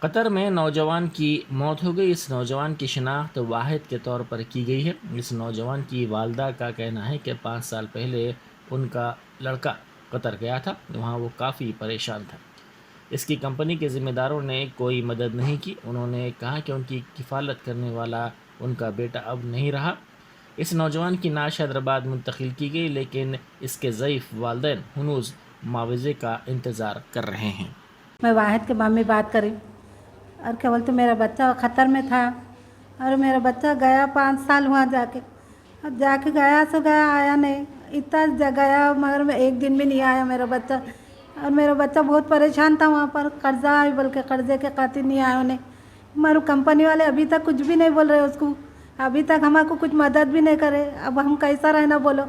Qatar में नौजवान की मौत हो गई। इस नौजवान की शिनाख्त वाहिद के तौर पर की गई है। इस नौजवान की वालदा का कहना है कि 5 साल पहले उनका लड़का कतर गया था, वहाँ वो काफ़ी परेशान था। इसकी कंपनी के ज़िम्मेदारों ने कोई मदद नहीं की। उन्होंने कहा कि उनकी किफ़ालत करने वाला उनका बेटा अब नहीं रहा। इस नौजवान की नाश हैदराबाद मुंतकिल की गई, लेकिन इसके ज़ईफ़ वालिदैन हनूज़ मुआवजे का इंतज़ार कर रहे हैं। मैं वाहिद के मम्मी बात करी और क्या बोलते मेरा बच्चा ख़तर में था और मेरा बच्चा गया 5 साल हुआ जाके। अब जाके गया सो गया, आया नहीं। इतना गया मगर मैं एक दिन भी नहीं आया मेरा बच्चा। और मेरा बच्चा बहुत परेशान था वहाँ पर, कर्जा है बल्कि कर्जे के खातिर नहीं आया उन्हें। मगर कंपनी वाले अभी तक कुछ भी नहीं बोल रहे उसको, अभी तक हमारे कुछ मदद भी नहीं करे। अब हम कैसा रहना बोलो।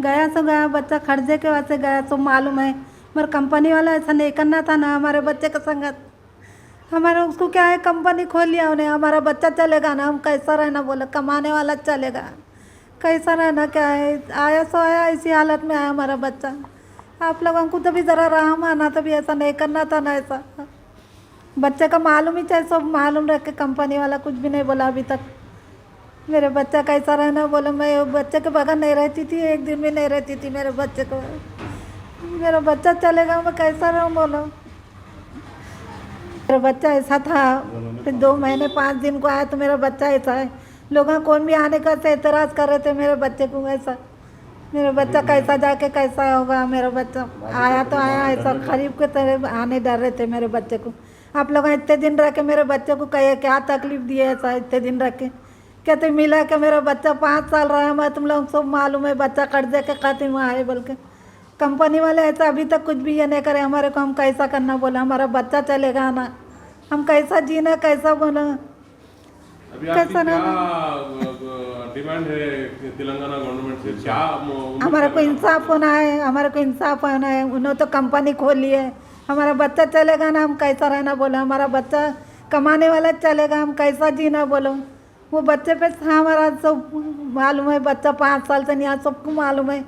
गया सो गया, बच्चा कर्जे के वजह से गया सो मालूम है, मगर कंपनी वाला ऐसा नहीं करना था ना हमारे बच्चे का संगत। हमारा उसको क्या है, कंपनी खोल लिया उन्हें, हमारा बच्चा चलेगा ना, हम कैसा रहना बोलो, कमाने वाला चलेगा, कैसा रहना क्या है। आया सो आया, इसी हालत में आया हमारा बच्चा। आप लोगों को तो भी ज़रा रहम आना, तभी ऐसा नहीं करना था ना ऐसा। बच्चे का मालूम ही चाहे सब मालूम रख के कंपनी वाला कुछ भी नहीं बोला अभी तक। मेरे बच्चा कैसा रहना बोलो, मैं बच्चे के बगैर नहीं रहती थी, एक दिन भी नहीं रहती थी मेरे बच्चे को। मेरा बच्चा चलेगा मैं कैसा रहूँ बोलो। मेरा बच्चा ऐसा था, फिर 2 महीने 5 दिन को आया तो मेरा बच्चा ऐसा है। लोग कौन भी आने का से एतराज़ कर रहे थे मेरे बच्चे को ऐसा। मेरा बच्चा कैसा जाके कैसा होगा। मेरा बच्चा आया तो आया ऐसा गरीब के तरह आने डर रहे थे मेरे बच्चे को। आप लोग इतने दिन रह के मेरे बच्चे को कहे क्या तकलीफ़ दी है ऐसा, इतने दिन रख के कहते मिला कि मेरा बच्चा 5 साल रहा। मैं तुम लोग सब मालूम है, बच्चा कर्जे के खातिर वहाँ है, बल्कि कंपनी वाले ऐसा अभी तक कुछ भी ये नहीं करे हमारे को। हम कैसा करना बोला, हमारा बच्चा चलेगा ना, हम कैसा जीना कैसा बोला, कैसा ना। डिमांड है तेलंगाना गवर्नमेंट से क्या? हमारा को इंसाफ होना है, हमारे को इंसाफ होना है। उन्होंने तो कंपनी खोल ली है, हमारा बच्चा चलेगा ना, हम कैसा रहना बोला। हमारा बच्चा कमाने वाला चलेगा, हम कैसा जीना बोलो। वो बच्चे पे हमारा सब मालूम है, बच्चा 5 साल से नहीं आया, सबको मालूम है।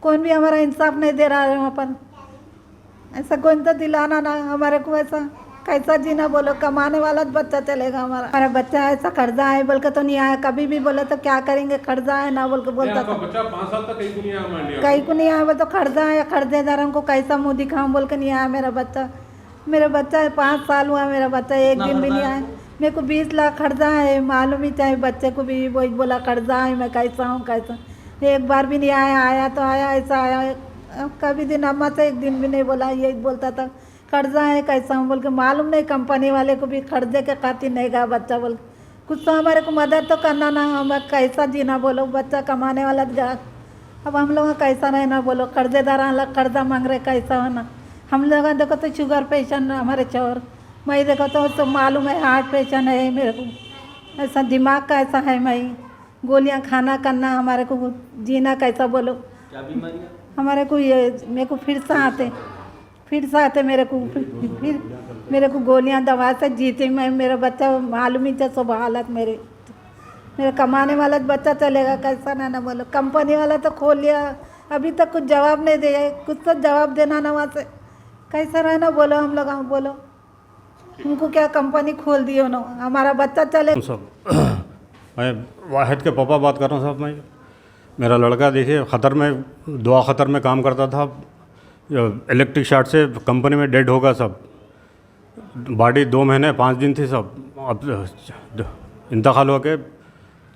कौन भी हमारा इंसाफ नहीं दे रहा है वहाँ पर। ऐसा कौन तो दिलाना ना हमारे को, ऐसा कैसा जीना बोलो। कमाने वाला बच्चा चलेगा हमारा बच्चा ऐसा कर्जा है बोल के तो नहीं आया। कभी भी बोले तो क्या करेंगे, कर्जा है ना बोल के बोलता था। बच्चा 5 साल तक कहीं को नहीं आया इंडिया, कहीं को नहीं आया, वो तो कर्जा है, कर्जेदार हमको कैसा मुँह दिखाऊँ बोल के नहीं आया मेरा बच्चा। मेरा बच्चा 5 साल हुआ, मेरा बच्चा एक दिन भी नहीं आया। मेरे को 20 लाख कर्जा है, मालूम ही चाहे बच्चे को भी वही बोला कर्जा है, मैं कैसा हूँ कैसा। एक बार भी नहीं आया, आया तो आया ऐसा आया। कभी दिन अम्मा से एक दिन भी नहीं बोला, यही बोलता था कर्जा है कैसा हूँ बोल के। मालूम नहीं कंपनी वाले को भी कर्जे के खातिर नहीं गया बच्चा बोल। कुछ तो हमारे को मदद तो करना ना, हम कैसा जीना बोलो। बच्चा कमाने वाला गया, अब हम लोग कैसा रहना बोलो। कर्जेदार अलग कर्जा मांग रहे, कैसा होना। हम लोग देखो तो शुगर पेशेंट हमारे चौर, मैं देखो तो मालूम है हार्ट पेशेंट है मेरे को। ऐसा दिमाग का ऐसा है, मैं गोलियां खाना करना, हमारे को जीना कैसा बोलो। क्या बीमारी? हमारे को ये मेरे को फिर से आते मेरे को फिर मेरे को गोलियां दवा से जीते। मैं मेरा बच्चा मालूम ही था सब हालत मेरे कमाने वाला बच्चा चलेगा कैसा ना बोलो। कंपनी वाला तो खोल लिया, अभी तक कुछ जवाब नहीं दिया। कुछ तो जवाब देना ना वहाँ से, कैसा रहना बोलो हम लोग। हम बोलो उनको क्या कंपनी खोल दी उन्होंने, हमारा बच्चा चले। सब मैं वाहिद के पापा बात कर रहा हूँ साहब। मैं मेरा लड़का देखिए ख़तर में, दुआ ख़तर में काम करता था। इलेक्ट्रिक शॉर्ट से कंपनी में डेड होगा सब। बॉडी 2 महीने 5 दिन थी सब। अब इंतकाल हो के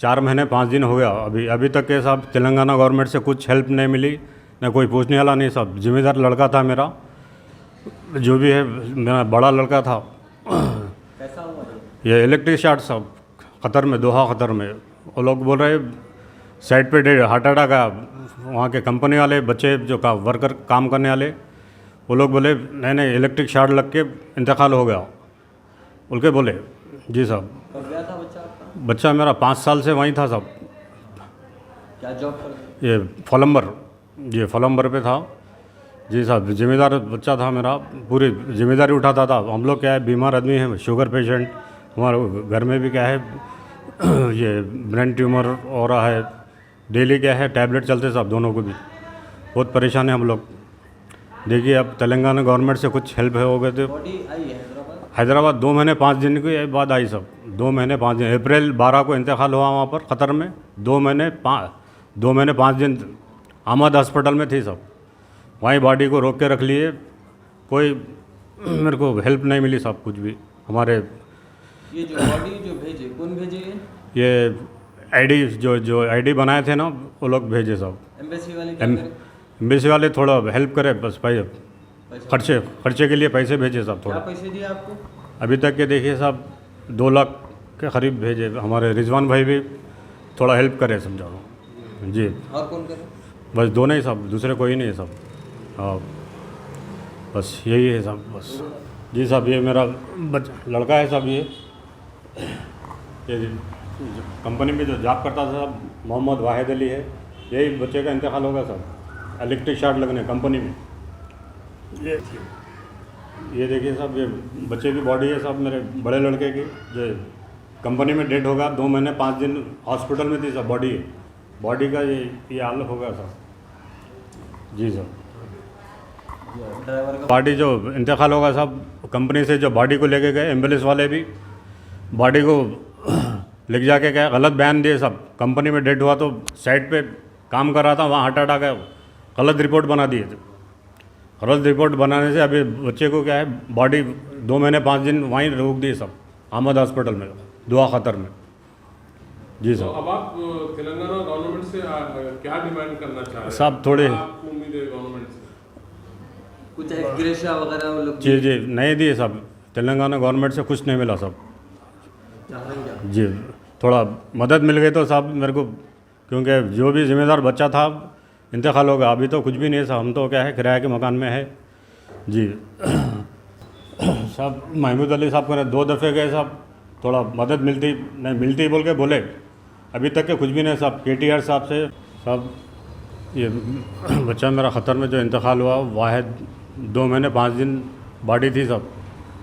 4 महीने 5 दिन हो गया। अभी तक के साहब तेलंगाना गवर्नमेंट से कुछ हेल्प नहीं मिली, न कोई पूछने वाला नहीं। सब जिम्मेदार लड़का था मेरा, जो भी है मेरा बड़ा लड़का था। कैसा हुआ ये इलेक्ट्रिक शॉर्ट सब क़तर में, दोहा क़तर में। वो लोग बोल रहे साइड पे डेड, हार्ट अटैक आया। वहाँ के कंपनी वाले बच्चे जो वर्कर काम करने वाले, वो लोग बोले नहीं इलेक्ट्रिक शॉर्ट लग के इंतकाल हो गया बोल के बोले। जी साहब। कब गया था बच्चा आपका? बच्चा मेरा 5 साल से वहीं था साहब। क्या जॉब कर? ये फलम्बर पे था। जी साहब, जिम्मेदार बच्चा था मेरा, पूरी जिम्मेदारी उठाता था। हम लोग क्या है बीमार आदमी हैं, शुगर पेशेंट, हमारे घर में भी क्या है ये ब्रेन ट्यूमर हो रहा है। डेली क्या है टैबलेट चलते साहब, दोनों को भी बहुत परेशान है हम लोग। देखिए अब तेलंगाना गवर्नमेंट से कुछ हेल्प हो गए तो बॉडी आई है हैदराबाद? हैदराबाद 2 महीने 5 दिन के बाद आई सब। 2 महीने 5 दिन, अप्रैल 12 को इंतकाल हुआ वहाँ पर क़तर में। 2 महीने 5 दिन अहमद हॉस्पिटल में थी सब। वहीं बॉडी को रोक के रख लिए, कोई मेरे को हेल्प नहीं मिली सब कुछ भी। हमारे ये जो बॉडी जो भेजे, कौन भेजे ये आईडी जो आईडी बनाए थे ना, वो लोग भेजे सब। एम्बेसी वाले क्या करें? एम्बेसी वाले थोड़ा हेल्प करे बस भाई, पैसा खर्चे के लिए पैसे भेजे सब क्या थोड़ा। पैसे दिए आपको? अभी तक के देखिए साहब 2 लाख के करीब भेजे। हमारे रिजवान भाई भी थोड़ा हेल्प करे समझाओ जी। और कौन करे? बस दोनों ही सब, दूसरे कोई नहीं है सब। हाँ बस यही है सब बस। जी साहब ये मेरा लड़का है साहब। ये कंपनी में जो जॉब करता था साहब, मोहम्मद वाहिद अली है। यही बच्चे का इंतकाल होगा साहब, इलेक्ट्रिक शॉर्ट लगने कंपनी में। ये देखिए साहब, ये बच्चे की बॉडी है साहब, मेरे बड़े लड़के की, जो कंपनी में डेड होगा। 2 महीने 5 दिन हॉस्पिटल में थी साहब बॉडी का ये हाल होगा साहब। जी साहब ड्राइवर का बॉडी जो इंतकाल होगा साहब, कंपनी से जो बॉडी को लेके गए एम्बुलेंस वाले भी बॉडी को लेके जाके गए, गलत बयान दिए सब। कंपनी में डेड हुआ तो साइड पे काम कर रहा था, वहाँ हटा गया, गलत रिपोर्ट बना दिए थे। गलत रिपोर्ट बनाने से अभी बच्चे को क्या है, बॉडी 2 महीने 5 दिन वहीं रोक दी सब, अहमद हॉस्पिटल में, दुआ ख़तर में। जी तो सर। अब आप तेलंगाना गवर्नमेंट से क्या डिमांड करना चाह रहे हैं? साहब थोड़े आपको उम्मीद है गवर्नमेंट से? कुछ एक्सग्रेशिया वगैरह वो लोग जी नहीं दिए सब, तेलंगाना गवर्नमेंट से कुछ नहीं मिला सब। चाह रहे हैं क्या? जी थोड़ा मदद मिल गई तो साहब मेरे को, क्योंकि जो भी जिम्मेदार बच्चा था इंतकाल हो गया। अभी तो कुछ भी नहीं है साहब, हम तो क्या है किराए के मकान में है। जी साहब महमूद अली साहब को 2 दफ़े गए साहब, थोड़ा मदद मिलती बोल के बोले, अभी तक के कुछ भी नहीं साहब। KTR साहब से साहब, ये बच्चा मेरा ख़तर में जो इंतकाल हुआ, वाहिद 2 महीने 5 दिन बॉडी थी साहब।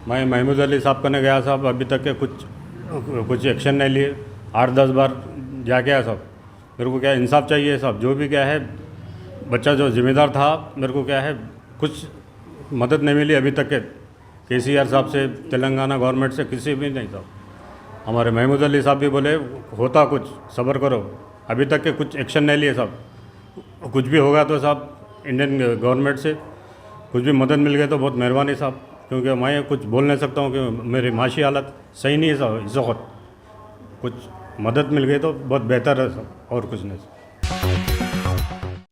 मैं महमूद अली साहब करने गया साहब, अभी तक के कुछ एक्शन नहीं लिए। 8-10 बार जाके आया साहब। मेरे को क्या है, इंसाफ चाहिए साहब। जो भी क्या है, बच्चा जो जिम्मेदार था, मेरे को क्या है, कुछ मदद नहीं मिली अभी तक के KCR साहब से, तेलंगाना गवर्नमेंट से, किसी भी नहीं साहब। हमारे महमूद अली साहब भी बोले होता कुछ, सब्र करो। अभी तक के कुछ एक्शन नहीं लिए साहब। कुछ भी होगा तो साहब इंडियन गवर्नमेंट से कुछ भी मदद मिल गई तो बहुत मेहरबानी साहब, क्योंकि मैं कुछ बोल नहीं सकता हूँ कि मेरी माशी हालत सही नहीं है साहब इस वक्त। कुछ मदद मिल गई तो बहुत बेहतर है साहब, और कुछ नहीं।